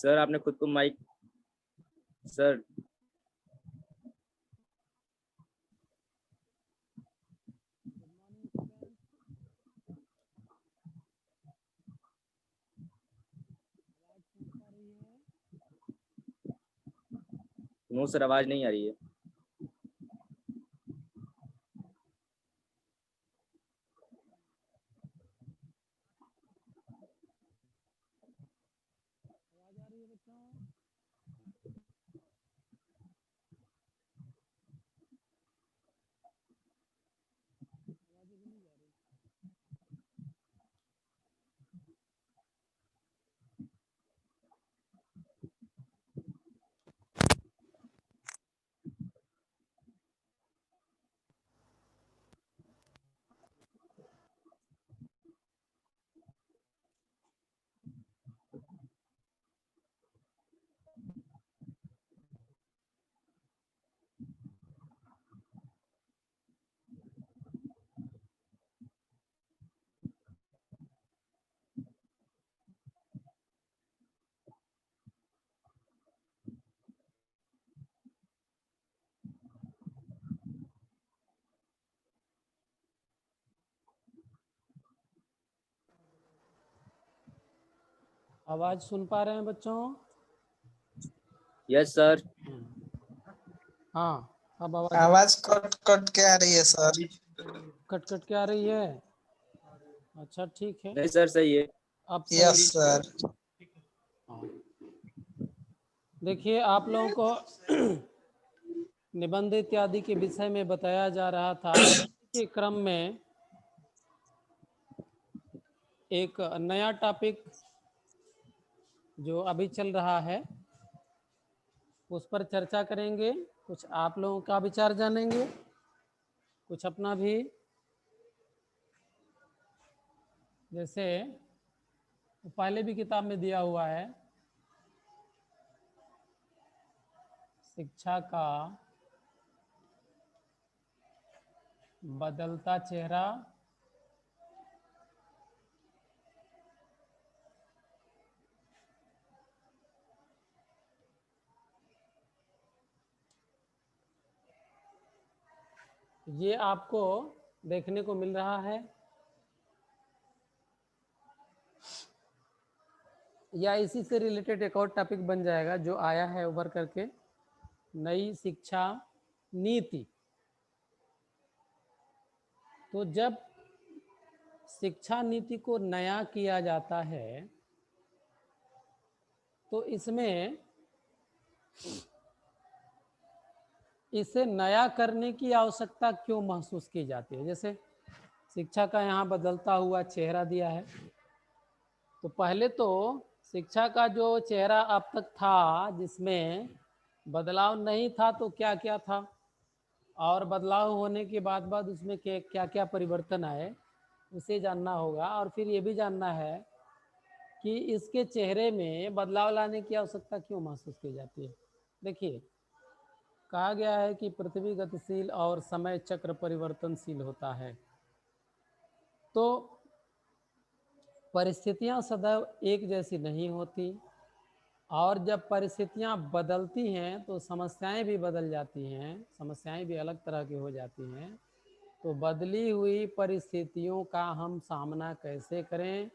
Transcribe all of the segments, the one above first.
Sir आपने खुद को माइक सर नो सर आवाज नहीं आ रही है। आवाज सुन पा रहे हैं बच्चों? Yes sir. हाँ, अब आवाज कट कट के आ रही है सर। कट कट के आ रही है। अच्छा ठीक है, नहीं सर सही है। अब यस सर। देखिए आप लोगों को निबंध इत्यादि के विषय में बताया जा रहा था के क्रम में एक नया टॉपिक जो अभी चल रहा है उस पर चर्चा करेंगे। कुछ आप लोगों का विचार जानेंगे, कुछ अपना भी। जैसे पहले भी किताब में दिया हुआ है, शिक्षा का बदलता चेहरा ये आपको देखने को मिल रहा है, या इसी से रिलेटेड एक और टॉपिक बन जाएगा जो आया है उभर करके, नई शिक्षा नीति। तो जब शिक्षा नीति को नया किया जाता है तो इसमें इसे नया करने की आवश्यकता क्यों महसूस की जाती है? जैसे शिक्षा का यहाँ बदलता हुआ चेहरा दिया है, तो पहले तो शिक्षा का जो चेहरा अब तक था जिसमें बदलाव नहीं था तो क्या क्या था, और बदलाव होने के बाद उसमें क्या क्या परिवर्तन आए उसे जानना होगा। और फिर ये भी जानना है कि इसके चेहरे में बदलाव लाने की आवश्यकता क्यों महसूस की जाती है। देखिए कहा गया है कि पृथ्वी गतिशील और समय चक्र परिवर्तनशील होता है, तो परिस्थितियां सदैव एक जैसी नहीं होती, और जब परिस्थितियां बदलती हैं तो समस्याएं भी बदल जाती हैं, समस्याएं भी अलग तरह की हो जाती हैं। तो बदली हुई परिस्थितियों का हम सामना कैसे करें,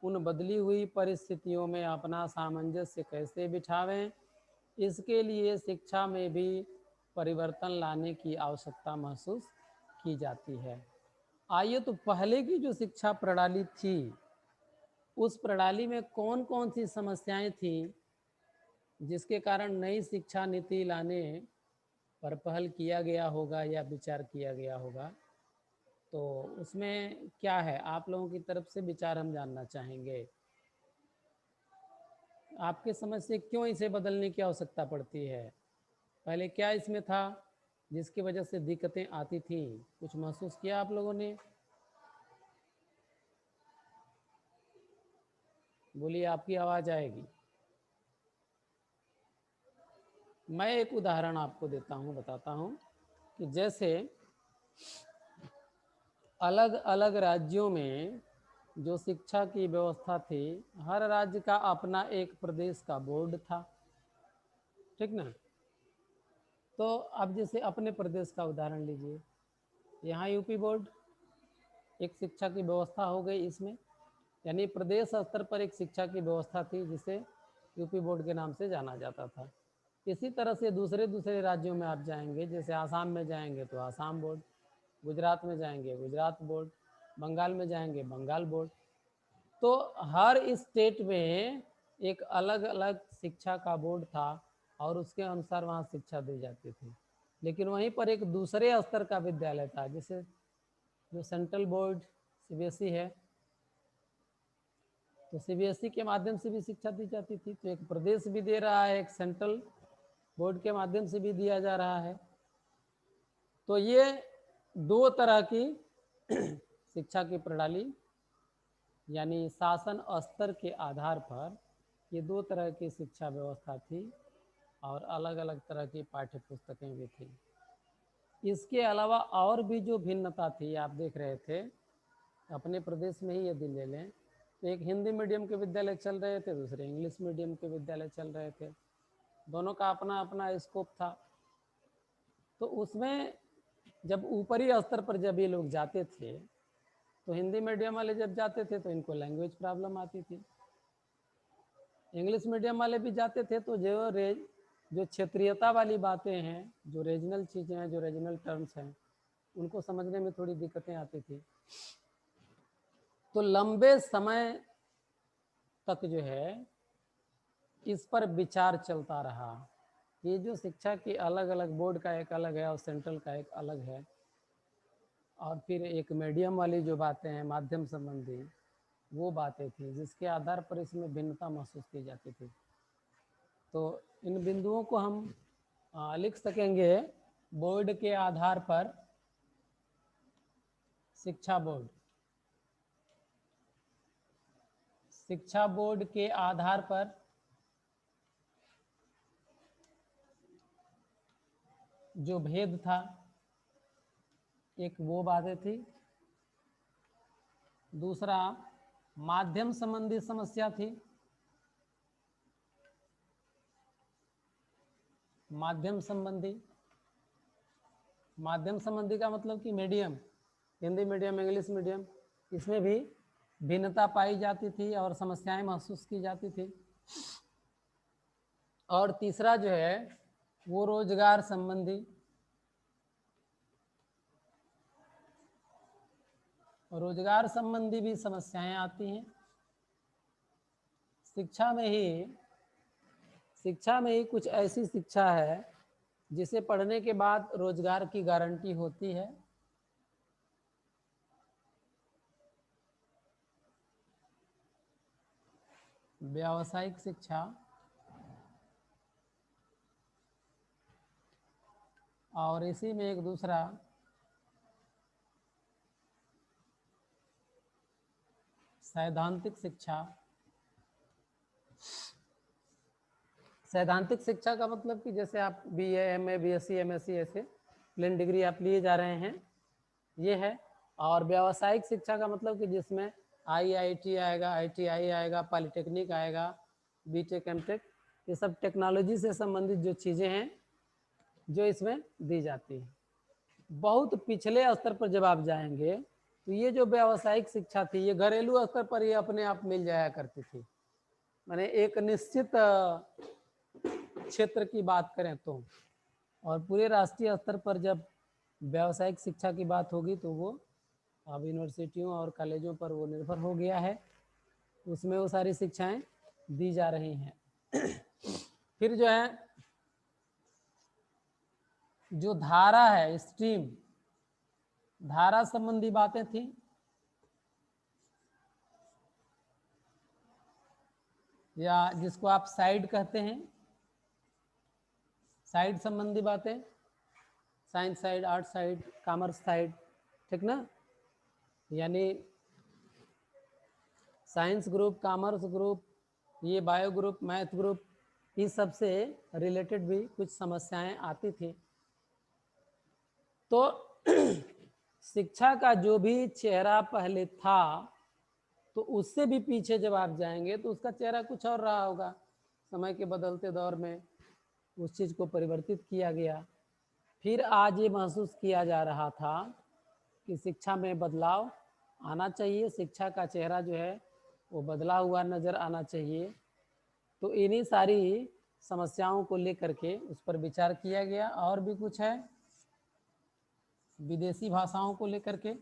उन बदली हुई परिस्थितियों में अपना सामंजस्य कैसे बिठावें, इसके लिए शिक्षा में भी परिवर्तन लाने की आवश्यकता महसूस की जाती है। आइए तो पहले की जो शिक्षा प्रणाली थी उस प्रणाली में कौन कौन सी समस्याएं थी जिसके कारण नई शिक्षा नीति लाने पर पहल किया गया होगा या विचार किया गया होगा। तो उसमें क्या है, आप लोगों की तरफ से विचार हम जानना चाहेंगे। आपके समझ से क्यों इसे बदलने की आवश्यकता पड़ती है? पहले क्या इसमें था जिसकी वजह से दिक्कतें आती थी? कुछ महसूस किया आप लोगों ने? बोलिए, आपकी आवाज आएगी। मैं एक उदाहरण आपको देता हूँ, बताता हूँ कि जैसे अलग अलग राज्यों में जो शिक्षा की व्यवस्था थी, हर राज्य का अपना एक प्रदेश का बोर्ड था, ठीक ना। तो अब जैसे अपने प्रदेश का उदाहरण लीजिए, यहाँ यूपी बोर्ड एक शिक्षा की व्यवस्था हो गई इसमें, यानी प्रदेश स्तर पर एक शिक्षा की व्यवस्था थी जिसे यूपी बोर्ड के नाम से जाना जाता था। इसी तरह से दूसरे दूसरे राज्यों में आप जाएंगे, जैसे आसाम में जाएंगे तो आसाम बोर्ड, गुजरात में जाएंगे गुजरात बोर्ड, बंगाल में जाएंगे बंगाल बोर्ड। तो हर स्टेट में एक अलग अलग शिक्षा का बोर्ड था और उसके अनुसार वहाँ शिक्षा दी जाती थी। लेकिन वहीं पर एक दूसरे स्तर का विद्यालय था, जैसे जो सेंट्रल बोर्ड सीबीएसई है, तो सीबीएसई के माध्यम से भी शिक्षा दी जाती थी। तो एक प्रदेश भी दे रहा है, एक सेंट्रल बोर्ड के माध्यम से भी दिया जा रहा है। तो ये दो तरह की शिक्षा की प्रणाली, यानी शासन स्तर के आधार पर ये दो तरह की शिक्षा व्यवस्था थी और अलग अलग तरह की पाठ्य पुस्तकें भी थी। इसके अलावा और भी जो भिन्नता थी, आप देख रहे थे अपने प्रदेश में ही यदि ले लें तो एक हिंदी मीडियम के विद्यालय चल रहे थे, दूसरे इंग्लिश मीडियम के विद्यालय चल रहे थे, दोनों का अपना अपना स्कोप था। तो उसमें जब ऊपरी स्तर पर जब ये लोग जाते थे तो हिंदी मीडियम वाले जब जाते थे तो इनको लैंग्वेज प्रॉब्लम आती थी, इंग्लिश मीडियम वाले भी जाते थे तो जो क्षेत्रीयता वाली बातें हैं, जो रीजनल चीज़ें हैं, जो रीजनल टर्म्स हैं, उनको समझने में थोड़ी दिक्कतें आती थी। तो लंबे समय तक जो है इस पर विचार चलता रहा। ये जो शिक्षा की अलग अलग बोर्ड का एक अलग है और सेंट्रल का एक अलग है, और फिर एक मीडियम वाली जो बातें हैं माध्यम संबंधी, वो बातें थी जिसके आधार पर इसमें भिन्नता महसूस की जाती थी। तो इन बिंदुओं को हम लिख सकेंगे। बोर्ड के आधार पर शिक्षा बोर्ड, शिक्षा बोर्ड के आधार पर जो भेद था, एक वो बातें थी। दूसरा माध्यम संबंधी समस्या थी, माध्यम संबंधी, माध्यम संबंधी का मतलब कि medium, Hindi medium English medium, इसमें भी भिन्नता पाई जाती थी और समस्याएं महसूस की जाती थी। और तीसरा जो है वो रोजगार संबंधी, रोजगार संबंधी भी समस्याएं आती हैं। शिक्षा में ही कुछ ऐसी शिक्षा है जिसे पढ़ने के बाद रोजगार की गारंटी होती है। व्यावसायिक शिक्षा और इसी में एक दूसरा सैद्धांतिक शिक्षा। सैद्धांतिक शिक्षा का मतलब कि जैसे आप BA MA BSc MSc ऐसे प्लेन डिग्री आप लिए जा रहे हैं, ये है। और व्यावसायिक शिक्षा का मतलब कि जिसमें IIT आएगा, ITI आएगा, पॉलिटेक्निक आएगा, BTech MTech, ये सब टेक्नोलॉजी से संबंधित जो चीज़ें हैं जो इसमें दी जाती हैं। बहुत पिछले स्तर पर जब आप जाएंगे तो ये जो व्यावसायिक शिक्षा थी ये घरेलू स्तर पर ये अपने आप मिल जाया करती थी। माने एक निश्चित क्षेत्र की बात करें तो, और पूरे राष्ट्रीय स्तर पर जब व्यावसायिक शिक्षा की बात होगी तो वो अब यूनिवर्सिटियों और कॉलेजों पर वो निर्भर हो गया है, उसमें वो सारी शिक्षाएं दी जा रही हैं। फिर जो है जो धारा है, स्ट्रीम, धारा संबंधी बातें थी। या जिसको आप साइड कहते हैं, साइड संबंधी बातें, science side, art side, commerce side, ठीक ना। यानी साइंस ग्रुप, कॉमर्स ग्रुप, ये बायो ग्रुप, मैथ ग्रुप, इस सब से रिलेटेड भी कुछ समस्याएं आती थी। तो शिक्षा का जो भी चेहरा पहले था तो उससे भी पीछे जब आप जाएंगे तो उसका चेहरा कुछ और रहा होगा। समय के बदलते दौर में उस चीज़ को परिवर्तित किया गया। फिर आज ये महसूस किया जा रहा था कि शिक्षा में बदलाव आना चाहिए, शिक्षा का चेहरा जो है वो बदला हुआ नज़र आना चाहिए। तो इन्हीं सारी समस्याओं को लेकर के उस पर विचार किया गया। और भी कुछ है विदेशी भाषाओं को लेकर के?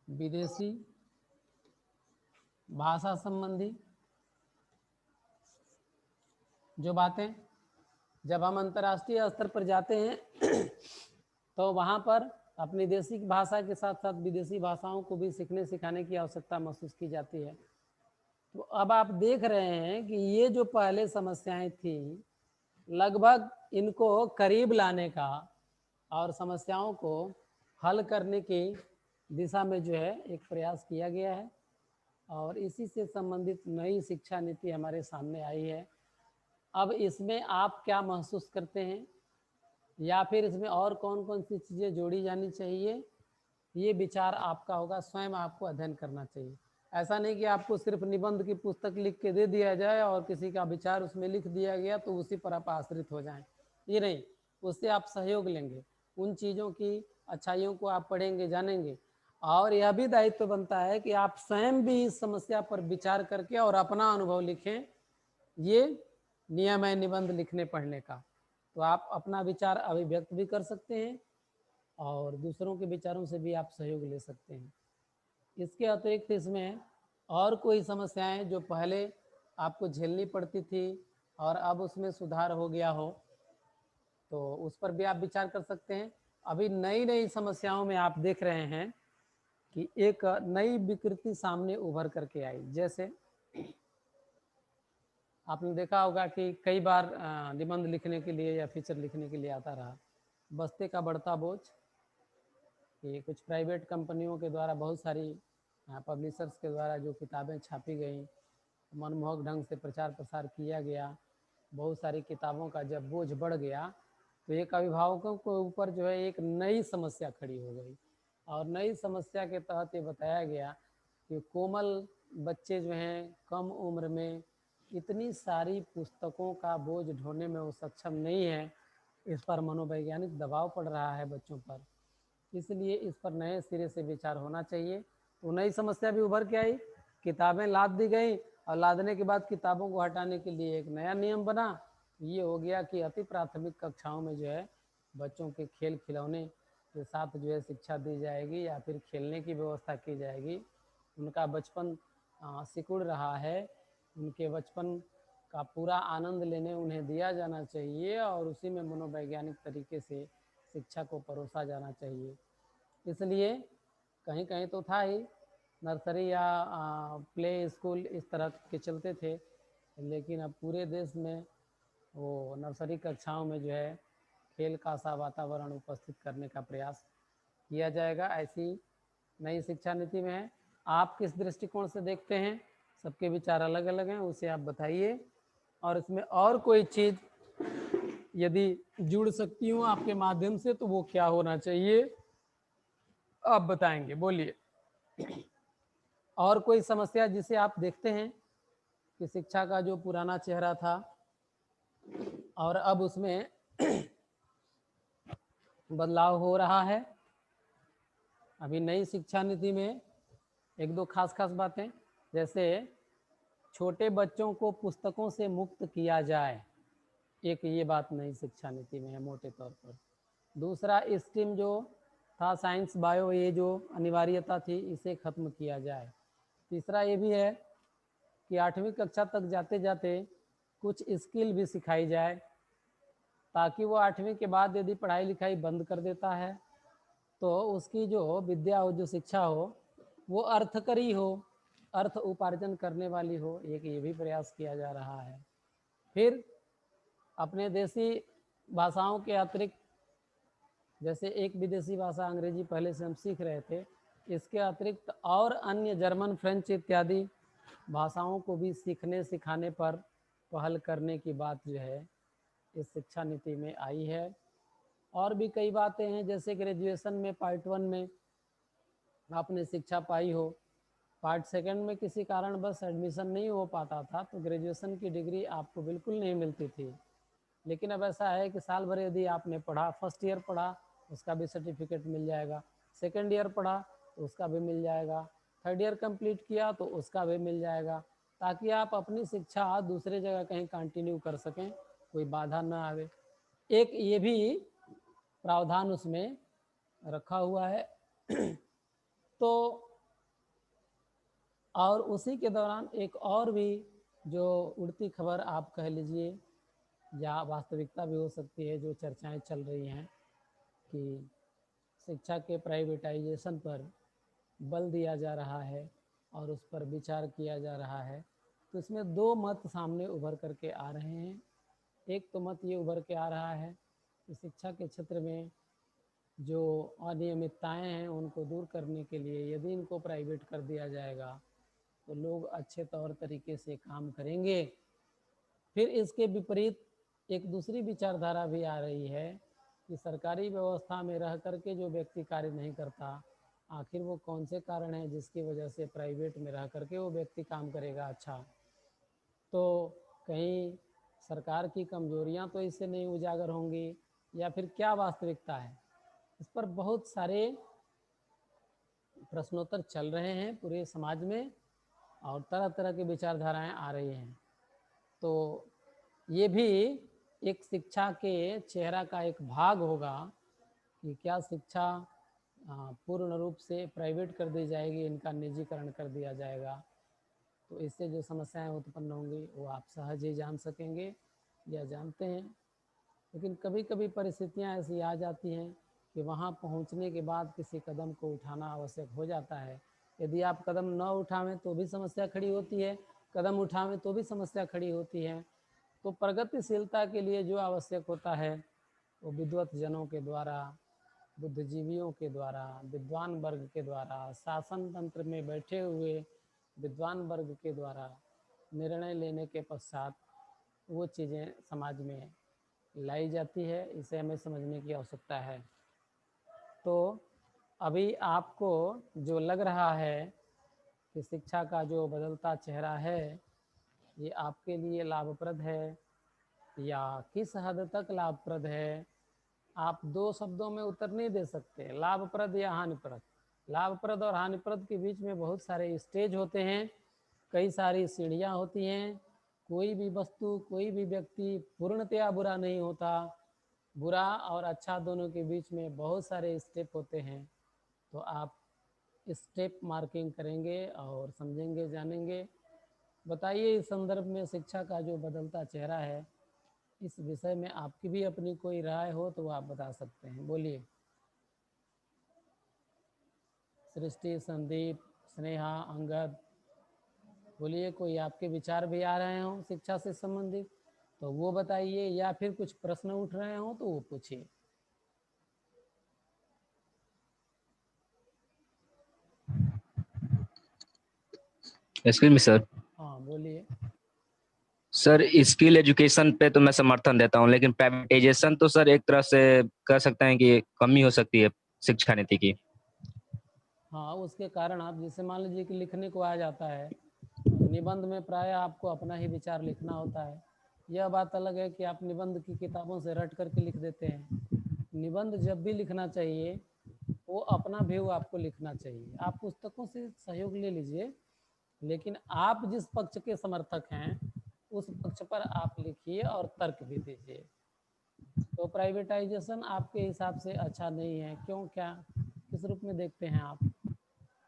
विदेशी भाषा संबंधी जो बातें, जब हम अंतर्राष्ट्रीय स्तर पर जाते हैं तो वहाँ पर अपनी देशी भाषा के साथ साथ विदेशी भाषाओं को भी सीखने सिखाने की आवश्यकता महसूस की जाती है। तो अब आप देख रहे हैं कि ये जो पहले समस्याएं थी, लगभग इनको करीब लाने का और समस्याओं को हल करने की दिशा में जो है एक प्रयास किया गया है। और इसी से संबंधित नई शिक्षा नीति हमारे सामने आई है। अब इसमें आप क्या महसूस करते हैं, या फिर इसमें और कौन कौन सी चीज़ें जोड़ी जानी चाहिए, ये विचार आपका होगा, स्वयं आपको अध्ययन करना चाहिए। ऐसा नहीं कि आपको सिर्फ निबंध की पुस्तक लिख के दे दिया जाए और किसी का विचार उसमें लिख दिया गया तो उसी पर आप आश्रित हो जाएं। ये नहीं, उससे आप सहयोग लेंगे, उन चीज़ों की अच्छाइयों को आप पढ़ेंगे, जानेंगे। और यह भी दायित्व बनता है कि आप स्वयं भी इस समस्या पर विचार करके और अपना अनुभव लिखें। ये नियम है निबंध लिखने पढ़ने का। तो आप अपना विचार अभिव्यक्त भी कर सकते हैं और दूसरों के विचारों से भी आप सहयोग ले सकते हैं। इसके अतिरिक्त इसमें और कोई समस्याएं जो पहले आपको झेलनी पड़ती थी और अब उसमें सुधार हो गया हो, तो उस पर भी आप विचार कर सकते हैं। अभी नई नई समस्याओं में आप देख रहे हैं कि एक नई विकृति सामने उभर करके आई। जैसे आपने देखा होगा कि कई बार निबंध लिखने के लिए या फीचर लिखने के लिए आता रहा बस्ते का बढ़ता बोझ। कि कुछ प्राइवेट कंपनियों के द्वारा बहुत सारी पब्लिशर्स के द्वारा जो किताबें छापी गई, मनमोहक ढंग से प्रचार प्रसार किया गया, बहुत सारी किताबों का जब बोझ बढ़ गया तो एक अभिभावकों के ऊपर जो है एक नई समस्या खड़ी हो गई। और नई समस्या के तहत ये बताया गया कि कोमल बच्चे जो हैं कम उम्र में इतनी सारी पुस्तकों का बोझ ढोने में वो सक्षम नहीं है। इस पर मनोवैज्ञानिक दबाव पड़ रहा है बच्चों पर, इसलिए इस पर नए सिरे से विचार होना चाहिए। तो नई समस्या भी उभर के आई, किताबें लाद दी गई और लादने के बाद किताबों को हटाने के लिए एक नया नियम बना। ये हो गया कि अति प्राथमिक कक्षाओं में जो है बच्चों के खेल खिलौने के साथ जो है शिक्षा दी जाएगी या फिर खेलने की व्यवस्था की जाएगी। उनका बचपन सिकुड़ रहा है, उनके बचपन का पूरा आनंद लेने उन्हें दिया जाना चाहिए और उसी में मनोवैज्ञानिक तरीके से शिक्षा को परोसा जाना चाहिए। इसलिए कहीं कहीं तो था ही, नर्सरी या प्ले स्कूल इस तरह के चलते थे, लेकिन अब पूरे देश में वो नर्सरी कक्षाओं में जो है खेल का सा वातावरण उपस्थित करने का प्रयास किया जाएगा। ऐसी नई शिक्षा नीति में है। आप किस दृष्टिकोण से देखते हैं? सबके विचार अलग अलग हैं, उसे आप बताइए। और इसमें और कोई चीज़ यदि जुड़ सकती हूँ आपके माध्यम से तो वो क्या होना चाहिए आप बताएंगे, बोलिए। और कोई समस्या जिसे आप देखते हैं कि शिक्षा का जो पुराना चेहरा था और अब उसमें बदलाव हो रहा है? अभी नई शिक्षा नीति में एक दो खास बातें, जैसे छोटे बच्चों को पुस्तकों से मुक्त किया जाए, एक ये बात नई शिक्षा नीति में है मोटे तौर पर। दूसरा, स्ट्रीम जो था साइंस बायो, ये जो अनिवार्यता थी इसे खत्म किया जाए। तीसरा ये भी है कि 8वीं कक्षा तक जाते जाते कुछ स्किल भी सिखाई जाए, ताकि वो 8वीं के बाद यदि पढ़ाई लिखाई बंद कर देता है तो उसकी जो विद्या हो, जो शिक्षा हो, वो अर्थकरी हो, अर्थ उपार्जन करने वाली हो। एक ये भी प्रयास किया जा रहा है। फिर अपने देसी भाषाओं के अतिरिक्त, जैसे एक विदेशी भाषा अंग्रेजी पहले से हम सीख रहे थे, इसके अतिरिक्त और अन्य जर्मन, फ्रेंच इत्यादि भाषाओं को भी सीखने सिखाने पर पहल करने की बात जो है इस शिक्षा नीति में आई है। और भी कई बातें हैं, जैसे ग्रेजुएशन में पार्ट 1 में आपने शिक्षा पाई हो, पार्ट 2 में किसी कारण बस एडमिशन नहीं हो पाता था तो ग्रेजुएशन की डिग्री आपको बिल्कुल नहीं मिलती थी। लेकिन अब ऐसा है कि साल भर यदि आपने पढ़ा, फर्स्ट ईयर पढ़ा उसका भी सर्टिफिकेट मिल जाएगा, सेकेंड ईयर पढ़ा तो उसका भी मिल जाएगा, थर्ड ईयर कंप्लीट किया तो उसका भी मिल जाएगा, ताकि आप अपनी शिक्षा दूसरे जगह कहीं कंटिन्यू कर सकें, कोई बाधा ना आवे। एक ये भी प्रावधान उसमें रखा हुआ है। तो और उसी के दौरान एक और भी जो उड़ती खबर आप कह लीजिए या वास्तविकता भी हो सकती है, जो चर्चाएं चल रही हैं कि शिक्षा के प्राइवेटाइजेशन पर बल दिया जा रहा है और उस पर विचार किया जा रहा है। तो इसमें दो मत सामने उभर करके आ रहे हैं। एक तो मत ये उभर के आ रहा है कि शिक्षा के क्षेत्र में जो अनियमितताएं हैं उनको दूर करने के लिए यदि इनको प्राइवेट कर दिया जाएगा तो लोग अच्छे तौर तरीके से काम करेंगे। फिर इसके विपरीत एक दूसरी विचारधारा भी आ रही है कि सरकारी व्यवस्था में रह करके जो व्यक्ति कार्य नहीं करता, आखिर वो कौन से कारण हैं जिसकी वजह से प्राइवेट में रह करके वो व्यक्ति काम करेगा अच्छा। तो कहीं सरकार की कमजोरियां तो इससे नहीं उजागर होंगी या फिर क्या वास्तविकता है, इस पर बहुत सारे प्रश्नोत्तर चल रहे हैं पूरे समाज में और तरह तरह की विचारधाराएं आ रही हैं। तो ये भी एक शिक्षा के चेहरा का एक भाग होगा कि क्या शिक्षा पूर्ण रूप से प्राइवेट कर दी जाएगी, इनका निजीकरण कर दिया जाएगा, तो इससे जो समस्याएं उत्पन्न होंगी वो आप सहज ही जान सकेंगे या जानते हैं। लेकिन कभी कभी परिस्थितियां ऐसी आ जाती हैं कि वहां पहुंचने के बाद किसी कदम को उठाना आवश्यक हो जाता है। यदि आप कदम न उठावें तो भी समस्या खड़ी होती है, कदम उठावें तो भी समस्या खड़ी होती है। तो प्रगतिशीलता के लिए जो आवश्यक होता है वो विद्वत जनों के द्वारा, बुद्धिजीवियों के द्वारा, विद्वान वर्ग के द्वारा, शासन तंत्र में बैठे हुए विद्वान वर्ग के द्वारा निर्णय लेने के पश्चात वो चीज़ें समाज में लाई जाती है। इसे हमें समझने की आवश्यकता है। तो अभी आपको जो लग रहा है कि शिक्षा का जो बदलता चेहरा है ये आपके लिए लाभप्रद है या किस हद तक लाभप्रद है, आप दो शब्दों में उत्तर नहीं दे सकते, लाभप्रद या हानिप्रद। लाभप्रद और हानिप्रद के बीच में बहुत सारे स्टेज होते हैं, कई सारी सीढ़ियाँ होती हैं। कोई भी वस्तु, कोई भी व्यक्ति पूर्णतया बुरा नहीं होता, बुरा और अच्छा दोनों के बीच में बहुत सारे स्टेप होते हैं। तो आप स्टेप मार्किंग करेंगे और समझेंगे, जानेंगे। बताइए इस संदर्भ में शिक्षा का जो बदलता चेहरा है, इस विषय में आपकी भी अपनी कोई राय हो तो आप बता सकते हैं, बोलिए। सृष्टि, संदीप, स्नेहा, अंगद, बोलिए। कोई आपके विचार भी आ रहे हों शिक्षा से संबंधित तो वो बताइए, या फिर कुछ प्रश्न उठ रहे हों तो वो पूछिए। Excuse me sir. हाँ बोलिए। सर स्किल एजुकेशन पे तो मैं समर्थन देता हूँ, लेकिन प्राइवेटाइजेशन तो सर एक तरह से कह सकते हैं कि कमी हो सकती है शिक्षा नीति की। हाँ, उसके कारण आप जैसे मान लीजिए कि लिखने को आ जाता है, निबंध में प्राय आपको अपना ही विचार लिखना होता है। यह बात अलग है कि आप निबंध की किताबों से रट करके लिख देते हैं। निबंध जब भी लिखना चाहिए वो अपना व्यू आपको लिखना चाहिए। आप पुस्तकों से सहयोग ले लीजिए, लेकिन आप जिस पक्ष के समर्थक हैं उस पक्ष पर आप लिखिए और तर्क भी दीजिए। तो प्राइवेटाइजेशन आपके हिसाब से अच्छा नहीं है, क्यों, क्या किस रूप में देखते हैं आप,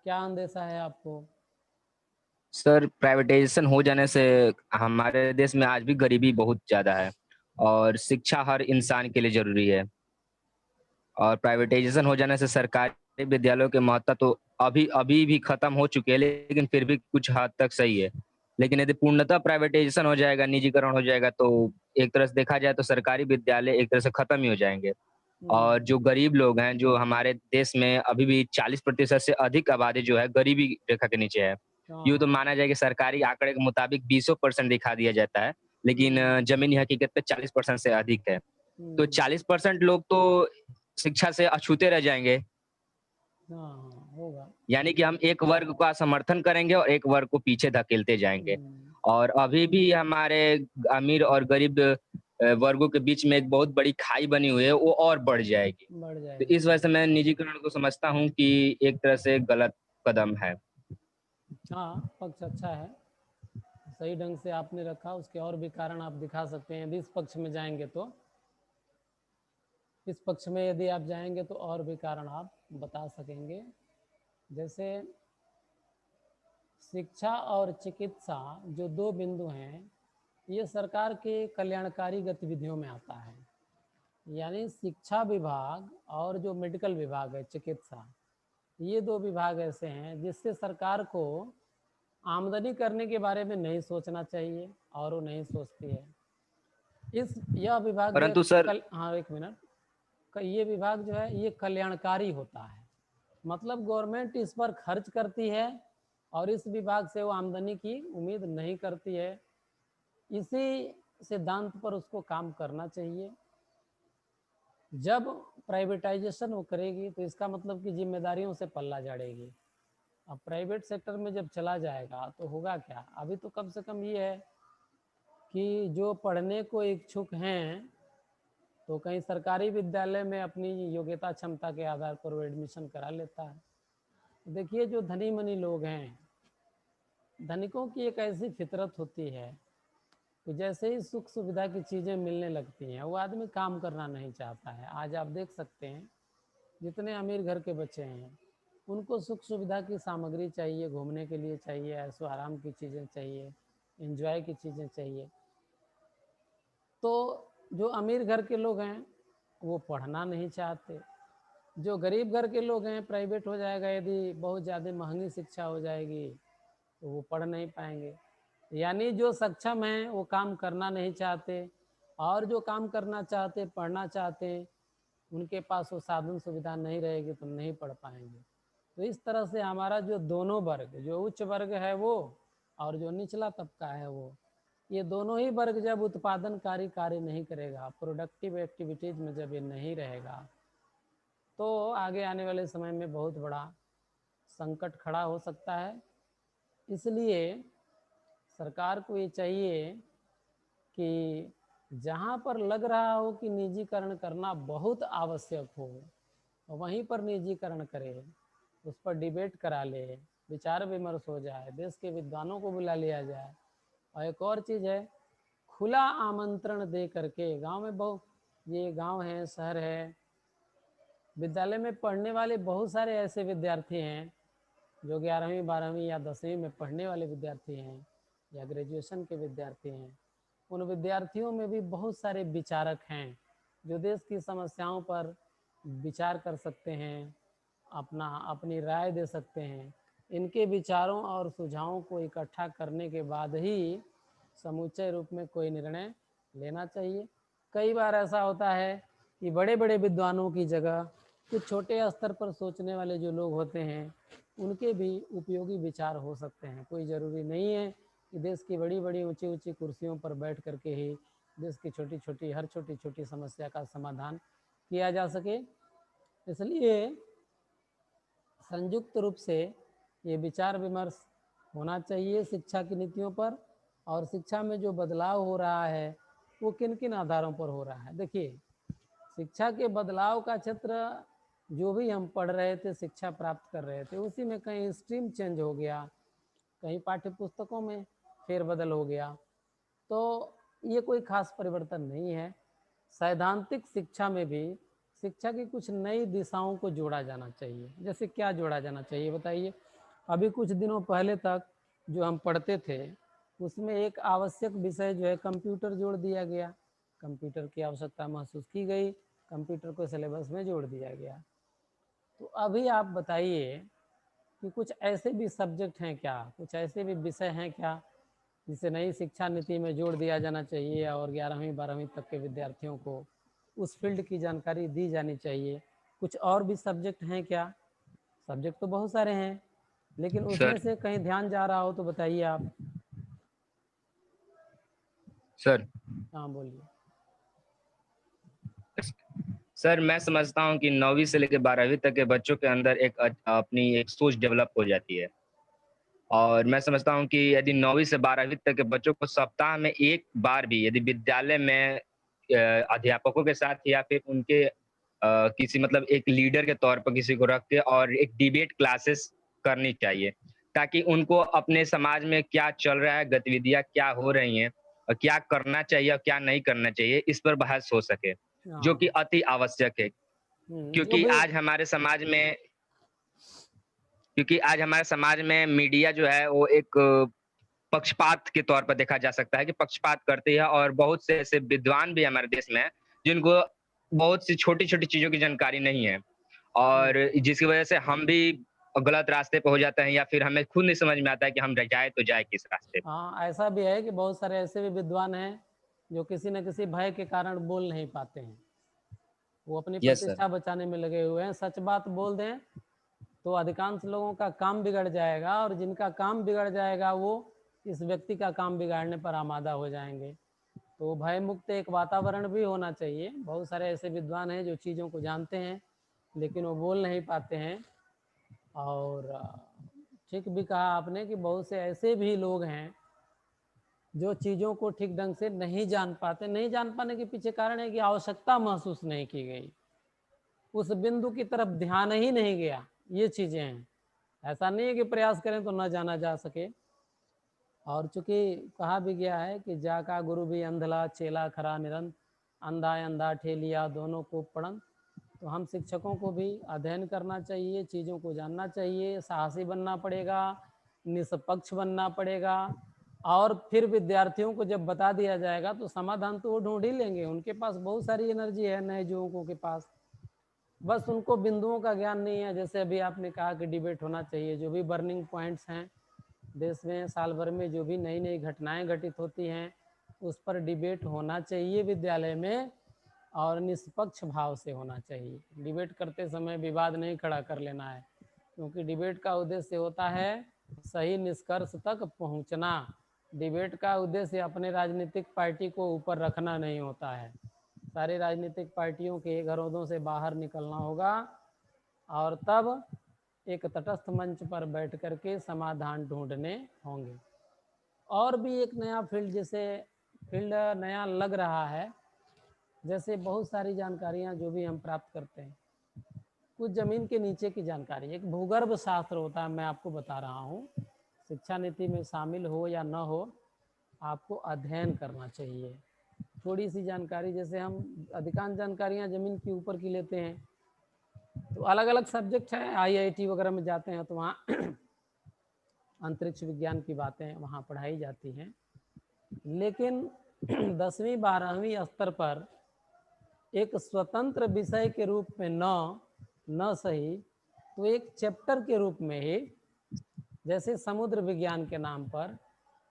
क्या अंदेशा है आपको? सर प्राइवेटाइजेशन हो जाने से हमारे देश में आज भी गरीबी बहुत ज्यादा है और शिक्षा हर इंसान के लिए जरूरी है। और प्राइवेटाइजेशन हो जाने से सरकारी विद्यालयों के महत्ता तो अभी अभी भी खत्म हो चुके हैं, लेकिन फिर भी कुछ हद तक सही है। लेकिन यदि पूर्णतः प्राइवेटाइजेशन हो जाएगा, निजीकरण हो जाएगा, तो एक तरह से देखा जाए तो सरकारी विद्यालय एक तरह से खत्म ही हो जाएंगे। और जो गरीब लोग हैं, जो हमारे देश में अभी भी 40% से अधिक आबादी जो है गरीबी रेखा के नीचे है। यूँ तो माना जाए कि सरकारी आंकड़े के मुताबिक 20% दिखा दिया जाता है, लेकिन जमीनी हकीकत पे 40% से अधिक है। तो 40% लोग तो शिक्षा से अछूते रह जाएंगे। हाँ होगा। यानी कि हम एक वर्ग का समर्थन करेंगे और एक वर्ग को पीछे धकेलते जाएंगे। और अभी भी हमारे अमीर और गरीब वर्गों के बीच में एक बहुत बड़ी खाई बनी हुई है, वो और बढ़ जाएगी। बढ़ तो जाएगी। इस वजह से मैं निजीकरण को समझता हूँ कि एक तरह से गलत कदम है। हाँ, पक्ष अच्छा है, सही ढंग से आपने रखा। उसके और भी कारण आप दिखा सकते हैं यदि इस पक्ष में जाएंगे तो। इस पक्ष में यदि आप जाएंगे तो और भी कारण आप बता सकेंगे। जैसे शिक्षा और चिकित्सा जो दो बिंदु हैं, ये सरकार के कल्याणकारी गतिविधियों में आता है। यानी शिक्षा विभाग और जो मेडिकल विभाग है चिकित्सा, ये दो विभाग ऐसे हैं जिससे सरकार को आमदनी करने के बारे में नहीं सोचना चाहिए और वो नहीं सोचती है। यह विभाग जो है परंतु सर, हाँ एक मिनट, ये विभाग जो है ये कल्याणकारी होता है। मतलब गवर्नमेंट इस पर खर्च करती है और इस विभाग से वो आमदनी की उम्मीद नहीं करती है। इसी सिद्धांत पर उसको काम करना चाहिए। जब प्राइवेटाइजेशन वो करेगी तो इसका मतलब कि जिम्मेदारियों से पल्ला झाड़ेगी। अब प्राइवेट सेक्टर में जब चला जाएगा तो होगा क्या? अभी तो कम से कम ये है कि जो पढ़ने को इच्छुक हैं तो कहीं सरकारी विद्यालय में अपनी योग्यता क्षमता के आधार पर वो एडमिशन करा लेता है। देखिए जो धनी मनी लोग हैं, धनिकों की एक ऐसी फितरत होती है कि जैसे ही सुख सुविधा की चीज़ें मिलने लगती हैं वो आदमी काम करना नहीं चाहता है। आज आप देख सकते हैं जितने अमीर घर के बच्चे हैं उनको सुख सुविधा की सामग्री चाहिए, घूमने के लिए चाहिए, ऐशो आराम की चीज़ें चाहिए, एंजॉय की चीज़ें चाहिए। तो जो अमीर घर के लोग हैं वो पढ़ना नहीं चाहते। जो गरीब घर के लोग हैं, प्राइवेट हो जाएगा यदि बहुत ज़्यादा महंगी शिक्षा हो जाएगी तो वो पढ़ नहीं पाएंगे। यानी जो सक्षम हैं वो काम करना नहीं चाहते और जो काम करना चाहते, पढ़ना चाहते, उनके पास वो साधन सुविधा नहीं रहेगी तो नहीं पढ़ पाएंगे। तो इस तरह से हमारा जो दोनों वर्ग, जो उच्च वर्ग है वो और जो निचला तबका है वो, ये दोनों ही वर्ग जब उत्पादनकारी कार्य नहीं करेगा, प्रोडक्टिव एक्टिविटीज में जब ये नहीं रहेगा तो आगे आने वाले समय में बहुत बड़ा संकट खड़ा हो सकता है। इसलिए सरकार को ये चाहिए कि जहाँ पर लग रहा हो कि निजीकरण करना बहुत आवश्यक हो वहीं पर निजीकरण करे, उस पर डिबेट करा ले, विचार विमर्श हो जाए, देश के विद्वानों को बुला लिया जाए। और एक और चीज़ है, खुला आमंत्रण दे करके गांव में बहुत, ये गांव है, शहर है, विद्यालय में पढ़ने वाले बहुत सारे ऐसे विद्यार्थी हैं जो 11वीं 12वीं या 10वीं में पढ़ने वाले विद्यार्थी हैं या ग्रेजुएशन के विद्यार्थी हैं। उन विद्यार्थियों में भी बहुत सारे विचारक हैं जो देश की समस्याओं पर विचार कर सकते हैं, अपनी राय दे सकते हैं। इनके विचारों और सुझावों को इकट्ठा करने के बाद ही समूचे रूप में कोई निर्णय लेना चाहिए। कई बार ऐसा होता है कि बड़े बड़े विद्वानों की जगह कुछ छोटे स्तर पर सोचने वाले जो लोग होते हैं उनके भी उपयोगी विचार हो सकते हैं। कोई ज़रूरी नहीं है कि देश की बड़ी बड़ी ऊंची ऊंची कुर्सियों पर बैठ करके ही देश की हर छोटी छोटी समस्या का समाधान किया जा सके। इसलिए संयुक्त रूप से ये विचार विमर्श होना चाहिए शिक्षा की नीतियों पर, और शिक्षा में जो बदलाव हो रहा है वो किन किन आधारों पर हो रहा है। देखिए शिक्षा के बदलाव का क्षेत्र, जो भी हम पढ़ रहे थे, शिक्षा प्राप्त कर रहे थे, उसी में कहीं स्ट्रीम चेंज हो गया, कहीं पाठ्य पुस्तकों में फेरबदल हो गया, तो ये कोई खास परिवर्तन नहीं है। सैद्धांतिक शिक्षा में भी शिक्षा की कुछ नई दिशाओं को जोड़ा जाना चाहिए। जैसे क्या जोड़ा जाना चाहिए बताइए? अभी कुछ दिनों पहले तक जो हम पढ़ते थे उसमें एक आवश्यक विषय जो है कंप्यूटर जोड़ दिया गया, कंप्यूटर की आवश्यकता महसूस की गई, कंप्यूटर को सिलेबस में जोड़ दिया गया। तो अभी आप बताइए कि कुछ ऐसे भी सब्जेक्ट हैं क्या, कुछ ऐसे भी विषय हैं क्या जिसे नई शिक्षा नीति में जोड़ दिया जाना चाहिए और 11वीं 12वीं तक के विद्यार्थियों को उस फील्ड की जानकारी दी जानी चाहिए? कुछ और भी सब्जेक्ट हैं क्या? सब्जेक्ट तो बहुत सारे हैं, लेकिन उसमें सर से कहीं ध्यान जा रहा हो तो बताइए आप। सर हाँ बोलिए। सर मैं समझता हूँ कि 9वीं से लेकर 12वीं तक के बच्चों के अंदर अपनी एक सोच डेवलप हो जाती है। और मैं समझता हूँ कि यदि 9वीं से 12वीं तक के बच्चों को सप्ताह में एक बार भी यदि विद्यालय में अध्यापकों के साथ या फिर उनके किसी मतलब एक लीडर के तौर पर किसी को रख के और एक डिबेट क्लासेस करनी चाहिए, ताकि उनको अपने समाज में क्या चल रहा है, गतिविधियाँ क्या हो रही हैं और क्या करना चाहिए और क्या नहीं करना चाहिए, इस पर बहस हो सके, जो कि हाँ। अति आवश्यक है। जो क्योंकि भी आज हमारे समाज में क्योंकि आज हमारे समाज में मीडिया जो है वो एक पक्षपात के तौर पर देखा जा सकता है कि पक्षपात करती है, और बहुत से ऐसे विद्वान भी हमारे देश में हैं जिनको बहुत सी छोटी-छोटी चीज़ों की जानकारी नहीं है, और जिसकी वजह से हम भी गलत रास्ते पे हो जाते हैं या फिर हमें खुद नहीं समझ में आता है कि हम जाए तो जाए किस रास्ते पे। हाँ, ऐसा भी है कि बहुत सारे ऐसे भी विद्वान हैं जो किसी न किसी भय के कारण बोल नहीं पाते हैं। वो अपनी यस सर। प्रतिष्ठा बचाने में लगे हुए हैं। सच बात बोल दें तो अधिकांश लोगों का काम बिगड़ जाएगा, और जिनका काम बिगड़ जाएगा वो इस व्यक्ति का काम बिगाड़ने पर आमादा हो जाएंगे। तो भय मुक्त एक वातावरण भी होना चाहिए। बहुत सारे ऐसे विद्वान हैं जो चीज़ों को जानते हैं लेकिन वो बोल नहीं पाते हैं। और ठीक भी कहा आपने कि बहुत से ऐसे भी लोग हैं जो चीज़ों को ठीक ढंग से नहीं जान पाते। नहीं जान पाने के पीछे कारण है कि आवश्यकता महसूस नहीं की गई, उस बिंदु की तरफ ध्यान ही नहीं गया। ये चीज़ें हैं। ऐसा नहीं है कि प्रयास करें तो न जाना जा सके। और चूंकि कहा भी गया है कि जाका गुरु भी अंधला चेला खरा निरंत, अंधा अंधा ठेलिया दोनों को पढ़न। तो हम शिक्षकों को भी अध्ययन करना चाहिए, चीज़ों को जानना चाहिए, साहसी बनना पड़ेगा, निष्पक्ष बनना पड़ेगा। और फिर विद्यार्थियों को जब बता दिया जाएगा तो समाधान तो वो ढूंढ ही लेंगे। उनके पास बहुत सारी एनर्जी है नए युवकों के पास, बस उनको बिंदुओं का ज्ञान नहीं है। जैसे अभी आपने कहा कि डिबेट होना चाहिए, जो भी बर्निंग पॉइंट्स हैं देश में, साल भर में जो भी नई नई घटनाएं घटित होती हैं उस पर डिबेट होना चाहिए विद्यालय में, और निष्पक्ष भाव से होना चाहिए। डिबेट करते समय विवाद नहीं खड़ा कर लेना है, क्योंकि डिबेट का उद्देश्य होता है सही निष्कर्ष तक पहुंचना। डिबेट का उद्देश्य अपने राजनीतिक पार्टी को ऊपर रखना नहीं होता है। सारी राजनीतिक पार्टियों के घरों से बाहर निकलना होगा और तब एक तटस्थ मंच पर बैठ करके समाधान ढूंढने होंगे। और भी एक नया फील्ड, जैसे फील्ड नया लग रहा है, जैसे बहुत सारी जानकारियां जो भी हम प्राप्त करते हैं, कुछ ज़मीन के नीचे की जानकारी, एक भूगर्भ शास्त्र होता है। मैं आपको बता रहा हूँ, शिक्षा नीति में शामिल हो या न हो, आपको अध्ययन करना चाहिए। थोड़ी सी जानकारी, जैसे हम अधिकांश जानकारियाँ ज़मीन के ऊपर की लेते हैं, तो अलग अलग सब्जेक्ट हैं। आईआईटी वगैरह में जाते हैं तो वहाँ अंतरिक्ष विज्ञान की बातें वहाँ पढ़ाई जाती हैं, लेकिन 10वीं 12वीं स्तर पर एक स्वतंत्र विषय के रूप में न सही तो एक चैप्टर के रूप में ही, जैसे समुद्र विज्ञान के नाम पर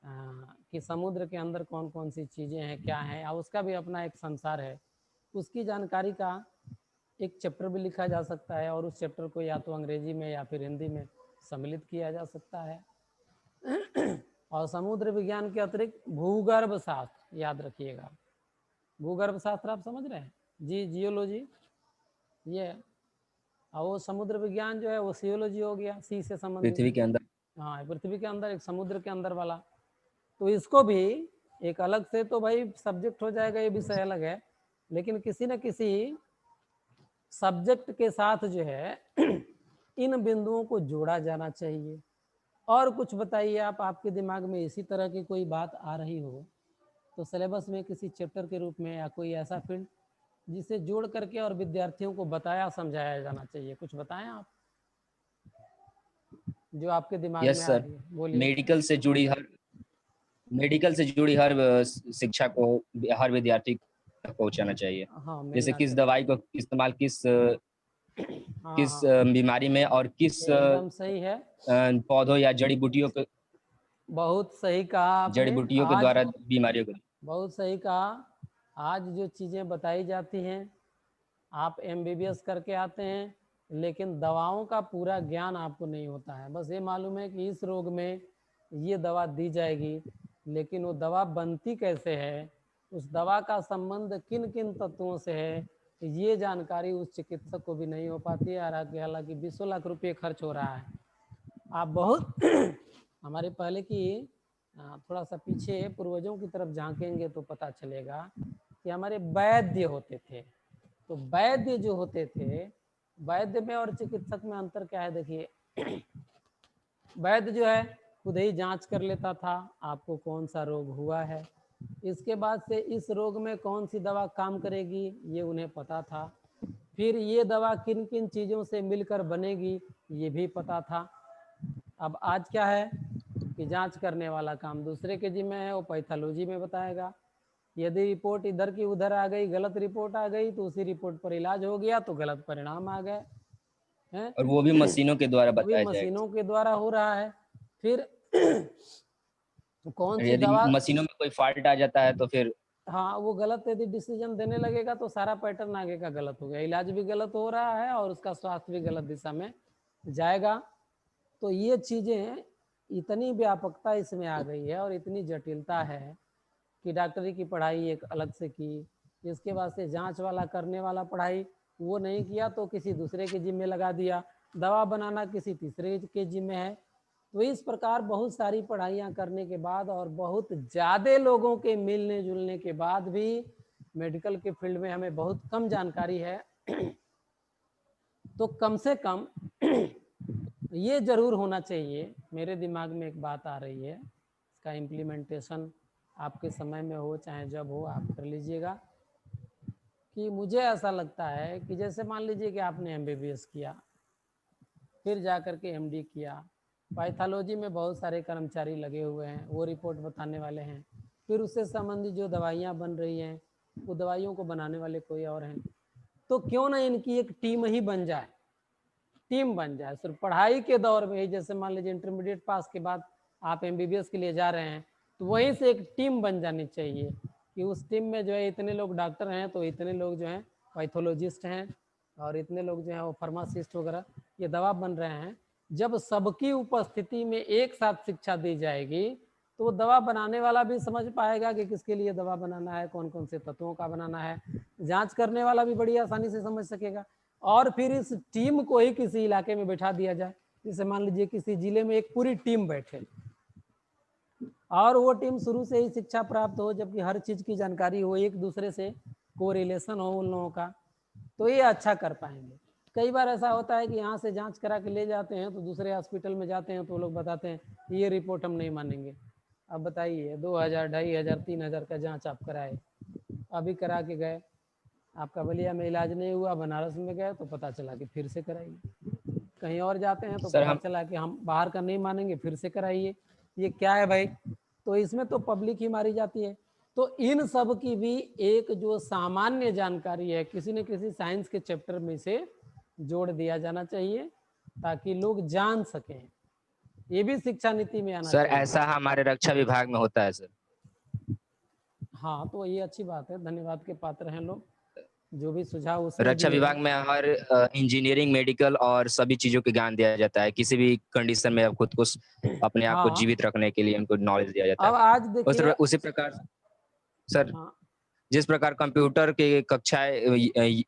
कि समुद्र के अंदर कौन कौन सी चीज़ें हैं, क्या हैं, और उसका भी अपना एक संसार है, उसकी जानकारी का एक चैप्टर भी लिखा जा सकता है। और उस चैप्टर को या तो अंग्रेजी में या फिर हिंदी में सम्मिलित किया जा सकता है। और समुद्र विज्ञान के अतिरिक्त भूगर्भ शास्त्र याद रखिएगा। भूगर्भ शास्त्र आप समझ रहे हैं जी, जियोलॉजी ये। और वो समुद्र विज्ञान जो है वो सियोलॉजी हो गया, सी से संबंधित। पृथ्वी के अंदर। हाँ, पृथ्वी के अंदर, एक समुद्र के अंदर वाला। तो इसको भी एक अलग से तो भाई सब्जेक्ट हो जाएगा, ये विषय अलग है, लेकिन किसी न किसी सब्जेक्ट के साथ जो है इन बिंदुओं को जोड़ा जाना चाहिए। और कुछ बताइए आप, आपके दिमाग में इसी तरह की कोई बात आ रही हो तो सिलेबस में किसी चैप्टर के रूप में, या कोई ऐसा फील्ड जिसे जोड़ करके और विद्यार्थियों को बताया समझाया जाना चाहिए। कुछ बताएं आप जो आपके दिमाग में यस आ सर। रही है, बोलिए। मेडिकल से जुड़ी हर शिक्षा को हर विद्यार्थी तक पहुंचाना चाहिए। हाँ, जैसे मिलना किस चाहिए। दवाई का इस्तेमाल हाँ किस हाँ, बीमारी में और किस ये एकदम सही है। पौधों या बहुत सही कहा जड़ी आपने। बूटियों के आज द्वारा बीमारियों को। बहुत सही कहा। आज जो चीज़ें बताई जाती हैं, आप एमबीबीएस करके आते हैं लेकिन दवाओं का पूरा ज्ञान आपको नहीं होता है। बस ये मालूम है कि इस रोग में ये दवा दी जाएगी, लेकिन वो दवा बनती कैसे है, उस दवा का संबंध किन किन तत्वों से है, ये जानकारी उस चिकित्सक को भी नहीं हो पाती है। हालांकि 20 लाख रुपए खर्च हो रहा है। आप बहुत हमारे पहले की थोड़ा सा पीछे पूर्वजों की तरफ झांकेंगे तो पता चलेगा कि हमारे वैद्य होते थे। तो वैद्य जो होते थे, वैद्य में और चिकित्सक में अंतर क्या है? देखिए, वैद्य जो है खुद ही जांच कर लेता था आपको कौन सा रोग हुआ है, इसके बाद से इस रोग में कौन सी दवा काम करेगी ये उन्हें पता था, फिर ये दवा किन किन चीज़ों से मिलकर बनेगी ये भी पता था। अब आज क्या है कि जांच करने वाला काम दूसरे के जिम्मे है, वो पैथोलॉजी में बताएगा। यदि रिपोर्ट इधर की उधर आ गई, गलत रिपोर्ट आ गई, तो उसी रिपोर्ट पर इलाज हो गया तो गलत परिणाम आ गए हैं। और वो भी मशीनों के द्वारा वो भी बताया जाएगा। मशीनों के द्वारा हो रहा है। फिर कौन सी यदि दवा, मशीनों में कोई फॉल्ट आ जाता है तो फिर हाँ वो गलत यदि डिसीजन देने लगेगा तो सारा पैटर्न आगे का गलत हो गया, इलाज भी गलत हो रहा है और उसका स्वास्थ्य भी गलत दिशा में जाएगा। तो ये चीजें, इतनी व्यापकता इसमें आ गई है और इतनी जटिलता है कि डॉक्टरी की पढ़ाई एक अलग से की, इसके बाद से जांच वाला करने वाला पढ़ाई वो नहीं किया तो किसी दूसरे के जिम्मे लगा दिया, दवा बनाना किसी तीसरे के जिम्मे है। तो इस प्रकार बहुत सारी पढ़ाइयाँ करने के बाद और बहुत ज़्यादा लोगों के मिलने जुलने के बाद भी मेडिकल के फील्ड में हमें बहुत कम जानकारी है। तो कम से कम ये जरूर होना चाहिए, मेरे दिमाग में एक बात आ रही है, इसका इम्प्लीमेंटेशन आपके समय में हो चाहे जब हो आप कर लीजिएगा, कि मुझे ऐसा लगता है कि जैसे मान लीजिए कि आपने MBBS किया, फिर जा कर के MD किया, पैथोलॉजी में बहुत सारे कर्मचारी लगे हुए हैं, वो रिपोर्ट बताने वाले हैं, फिर उससे संबंधित जो दवाइयाँ बन रही हैं वो दवाइयों को बनाने वाले कोई और हैं, तो क्यों ना इनकी एक टीम ही बन जाए, टीम बन जाए। सिर्फ पढ़ाई के दौर में ही, जैसे मान लीजिए इंटरमीडिएट पास के बाद आप MBBS के लिए जा रहे हैं, तो वहीं से एक टीम बन जानी चाहिए कि उस टीम में जो है इतने लोग डॉक्टर हैं तो इतने लोग जो हैं पैथोलॉजिस्ट हैं और इतने लोग जो हैं वो फार्मासिस्ट वगैरह, ये दवा बन रहे हैं। जब सबकी उपस्थिति में एक साथ शिक्षा दी जाएगी तो वो दवा बनाने वाला भी समझ पाएगा कि किसके लिए दवा बनाना है, कौन कौन से तत्वों का बनाना है, जांच करने वाला भी बड़ी आसानी से समझ सकेगा। और फिर इस टीम को ही किसी इलाके में बैठा दिया जाए, जैसे मान लीजिए किसी जिले में एक पूरी टीम बैठे और वो टीम शुरू से ही शिक्षा प्राप्त हो, जबकि हर चीज की जानकारी हो, एक दूसरे से कोरिलेशन हो उन लोगों का, तो ये अच्छा कर पाएंगे। कई बार ऐसा होता है कि यहाँ से जांच करा के ले जाते हैं तो दूसरे हॉस्पिटल में जाते हैं तो लोग बताते हैं ये रिपोर्ट हम नहीं मानेंगे। अब बताइए 2000, 2500, 3000 का जांच आप कराए, अभी करा के गए, आपका बलिया में इलाज नहीं हुआ, बनारस में गए तो पता चला कि फिर से कराइए, कहीं और जाते हैं तो सर पता चला कि हम बाहर का नहीं मानेंगे, फिर से कराइए। ये क्या है भाई? तो इसमें तो पब्लिक ही मारी जाती है। तो इन सब की भी एक जो सामान्य जानकारी है किसी न किसी साइंस के चैप्टर में से जोड़ दिया जाना चाहिए ताकि लोग जान सकें, ये भी शिक्षा नीति में आना सर चाहिए। ऐसा हमारे रक्षा विभाग में होता है सर। हाँ तो ये अच्छी बात है, धन्यवाद के पात्र हैं लोग जो भी सुझाव उसमें रक्षा दिए विभाग हैं। में हर इंजीनियरिंग, मेडिकल और सभी चीजों के ज्ञान दिया जाता है, किसी भी कंडीशन में आप खुद को अपने आप को हाँ जीवित रखने के लिए उनको नॉलेज दिया जाता अब है। आज देखिए, उसी प्रकार सर, हाँ जिस प्रकार कंप्यूटर की कक्षाएं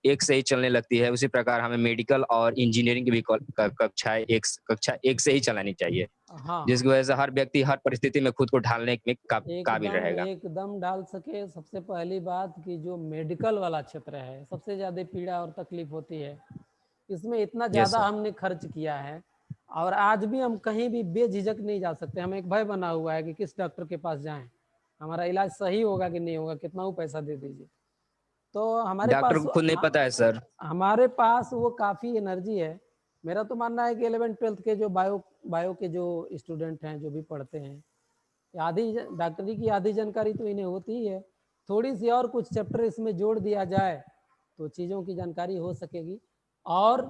एक से ही चलने लगती है, उसी प्रकार हमें मेडिकल और इंजीनियरिंग की भी कक्षाएं कक्षा एक से ही चलानी चाहिए, हाँ जिसकी वजह से हर व्यक्ति हर परिस्थिति में खुद को ढालने में काबिल एकदम रहेगा। एकदम डाल सके। सबसे पहली बात कि जो मेडिकल वाला क्षेत्र है सबसे ज़्यादा पीड़ा और तकलीफ होती है, इसमें इतना यस ज़्यादा सर। हमने खर्च किया है और आज भी हम कहीं भी बेझिझक नहीं जा सकते, हमें एक भय बना हुआ है कि किस डॉक्टर के पास जाएं, हमारा इलाज सही होगा कि नहीं होगा, कितना वो पैसा दे दीजिए। तो हमारे डॉक्टर पास को खुद नहीं पता है सर। हमारे पास वो काफ़ी एनर्जी है। मेरा तो मानना है कि 11th-12th के जो बायो के जो स्टूडेंट हैं जो भी पढ़ते हैं, आधी डॉक्टरी की आधी जानकारी तो इन्हें होती ही है, थोड़ी सी और कुछ चैप्टर इसमें जोड़ दिया जाए तो चीज़ों की जानकारी हो सकेगी। और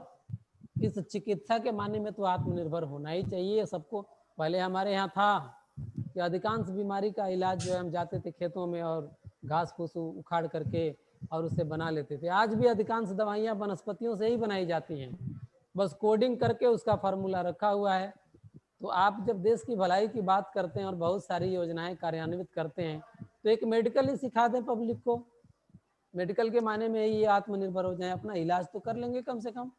इस चिकित्सा के माने में तो आत्मनिर्भर होना ही चाहिए सबको। पहले हमारे यहाँ था कि अधिकांश बीमारी का इलाज जो है हम जाते थे खेतों में और घास फूस उखाड़ करके और उसे बना लेते थे। आज भी अधिकांश दवाइयाँ वनस्पतियों से ही बनाई जाती हैं, बस कोडिंग करके उसका फार्मूला रखा हुआ है। तो आप जब देश की भलाई की बात करते हैं और बहुत सारी योजनाएं कार्यान्वित करते हैं तो एक मेडिकल ही सिखा दें पब्लिक को, मेडिकल के माने में ये आत्मनिर्भर हो जाए, अपना इलाज तो कर लेंगे कम से कम।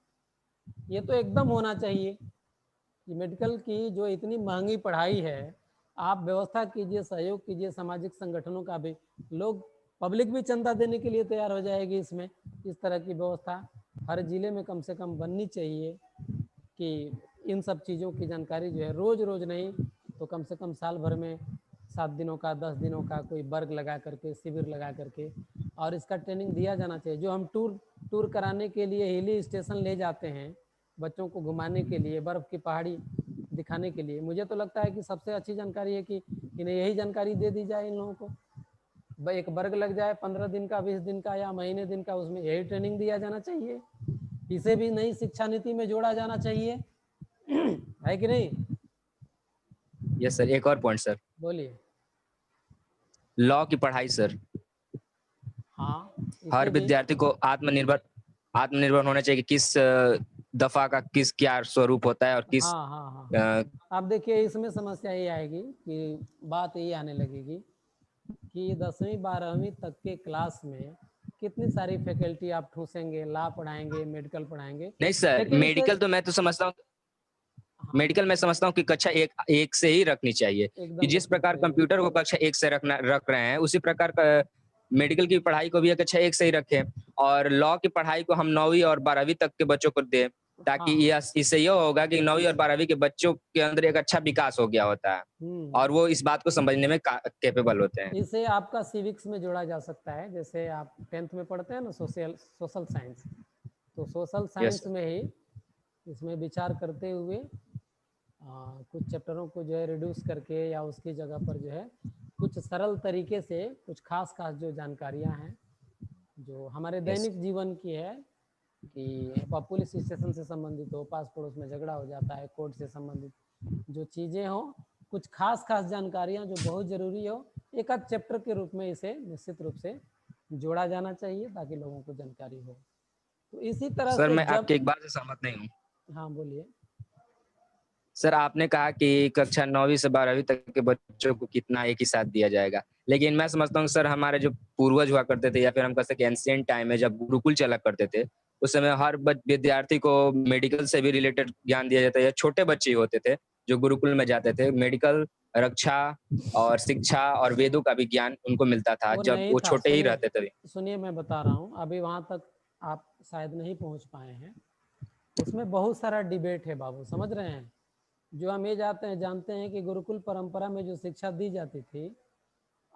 ये तो एकदम होना चाहिए कि मेडिकल की जो इतनी महंगी पढ़ाई है, आप व्यवस्था कीजिए, सहयोग कीजिए सामाजिक संगठनों का भी, लोग पब्लिक भी चंदा देने के लिए तैयार हो जाएगी इसमें। इस तरह की व्यवस्था हर जिले में कम से कम बननी चाहिए कि इन सब चीज़ों की जानकारी जो है रोज रोज नहीं तो कम से कम साल भर में 7 दिनों का 10 दिनों का कोई वर्ग लगा करके, शिविर लगा करके, और इसका ट्रेनिंग दिया जाना चाहिए। जो हम टूर कराने के लिए हिली स्टेशन ले जाते हैं बच्चों को घुमाने के लिए, बर्फ़ की पहाड़ी दिखाने के लिए, मुझे तो लगता है कि सबसे अच्छी जानकारी है कि इन्हें यही जानकारी दे दी जाए इन लोगों को। एक वर्ग लग जाए 15 दिन का, 20 दिन का या महीने दिन का, उसमें यही ट्रेनिंग दिया जाना चाहिए। इसे भी नई शिक्षा नीति में जोड़ा जाना चाहिए है कि नहीं? यस सर, एक और पॉइंट सर, बोलिए। लॉ की पढ़ाई सर। हाँ, हर इसे भी विद्यार्थी को आत्मनिर्भर होना चाहिए कि किस दफा का किस क्या स्वरूप होता है और किस हाँ हाँ हाँ। अब देखिए इसमें समस्या ये आएगी कि बात ये आने लगेगी कि 10वीं 12वीं तक के क्लास में कितनी सारी फैकल्टी आप ठूसेंगे, लॉ पढ़ाएंगे, मेडिकल पढ़ाएंगे। नहीं सर, लेकिन मेडिकल तो मैं तो समझता हूँ, हाँ, मेडिकल मैं समझता हूँ कि कक्षा एक से ही रखनी चाहिए, कि एकदम जिस रखनी प्रकार चाहिए। कंप्यूटर को कक्षा 1 से रख रहे हैं, उसी प्रकार का मेडिकल की पढ़ाई को भी कक्षा 1 से ही रखें, और लॉ की पढ़ाई को हम 9वीं और 12वीं तक के बच्चों को दें, ताकि हाँ, इससे यह होगा कि 9वीं और 12वीं के बच्चों के अंदर एक अच्छा विकास हो गया होता है और वो इस बात को समझने में कैपेबल होते हैं। इसे आपका सिविक्स में जोड़ा जा सकता है। जैसे आप 10th में पढ़ते हैं ना सोशल साइंस, तो सोशल साइंस में ही इसमें विचार करते हुए कुछ चैप्टरों को जो है रिड्यूस करके या उसकी जगह पर जो है कुछ सरल तरीके से कुछ खास जो जानकारियां हैं जो हमारे दैनिक जीवन की है, कि पुलिस स्टेशन से संबंधित हो, पास पड़ोस में झगड़ा हो जाता है, कोर्ट से संबंधित जो चीज़ें हो, कुछ खास जानकारियां जो बहुत ज़रूरी हो, एक आध चैप्टर के रूप में इसे निश्चित रूप से जोड़ा जाना चाहिए ताकि लोगों को जानकारी हो। तो इसी तरह सर से मैं जब आपकी एक बात से सहमत नहीं हूँ। हाँ बोलिए। सर आपने कहा कि कक्षा 9वीं से 12वीं तक के बच्चों को कितना एक ही साथ दिया जाएगा, लेकिन मैं समझता हूँ सर हमारे जो पूर्वज हुआ करते थे या फिर हम कह सकते हैं एंशिएंट टाइम में जब गुरुकुल चला करते थे, उस समय हर विद्यार्थी को मेडिकल से भी रिलेटेड ज्ञान दिया जाता है, या छोटे बच्चे होते थे जो गुरुकुल में जाते थे, मेडिकल, रक्षा और शिक्षा और वेदों का भी ज्ञान उनको मिलता था वो जब नहीं वो था, छोटे ही रहते थे। सुनिए मैं बता रहा हूँ, अभी वहाँ तक आप शायद नहीं पहुँच पाए हैं। उसमें बहुत सारा डिबेट है बाबू, समझ रहे हैं? जो हम ये जानते हैं कि गुरुकुल परंपरा में जो शिक्षा दी जाती थी,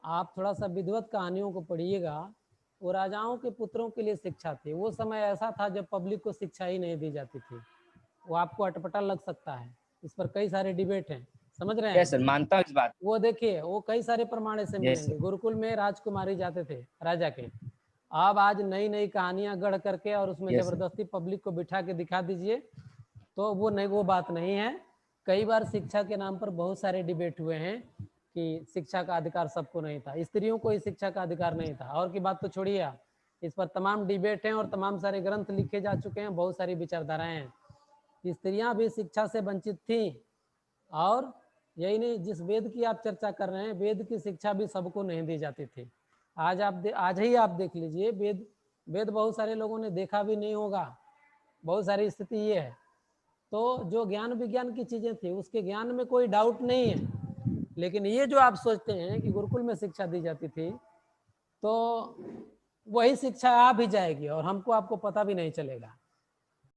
आप थोड़ा सा विधिवत कहानियों को पढ़िएगा, वो राजाओं के पुत्रों के लिए शिक्षा थी। वो समय ऐसा था जब पब्लिक को शिक्षा ही नहीं दी जाती थी। वो आपको अटपटा लग सकता है, इस पर कई सारे डिबेट हैं, समझ रहे हैं? सर मानता हूँ इस बात। वो देखिए, वो कई सारे प्रमाण से मिलेंगे। गुरुकुल में राजकुमारी जाते थे राजा के, अब आज नई नई कहानियां गढ़ करके और उसमें जबरदस्ती पब्लिक को बिठा के दिखा दीजिए, तो वो बात नहीं है। कई बार शिक्षा के नाम पर बहुत सारे डिबेट हुए हैं कि शिक्षा का अधिकार सबको नहीं था, स्त्रियों को ही शिक्षा का अधिकार नहीं था, और की बात तो छोड़िए आप, इस पर तमाम डिबेट हैं और तमाम सारे ग्रंथ लिखे जा चुके हैं, बहुत सारी विचारधाराएं हैं। स्त्रियां भी शिक्षा से वंचित थी, और यही नहीं, जिस वेद की आप चर्चा कर रहे हैं, वेद की शिक्षा भी सबको नहीं दी जाती थी। आज ही आप देख लीजिए, वेद बहुत सारे लोगों ने देखा भी नहीं होगा, बहुत सारी स्थिति ये है। तो जो ज्ञान विज्ञान की चीजें थी उसके ज्ञान में कोई डाउट नहीं है, लेकिन ये जो आप सोचते हैं कि गुरुकुल में शिक्षा दी जाती थी, तो वही शिक्षा आ भी जाएगी और आपको पता भी नहीं चलेगा।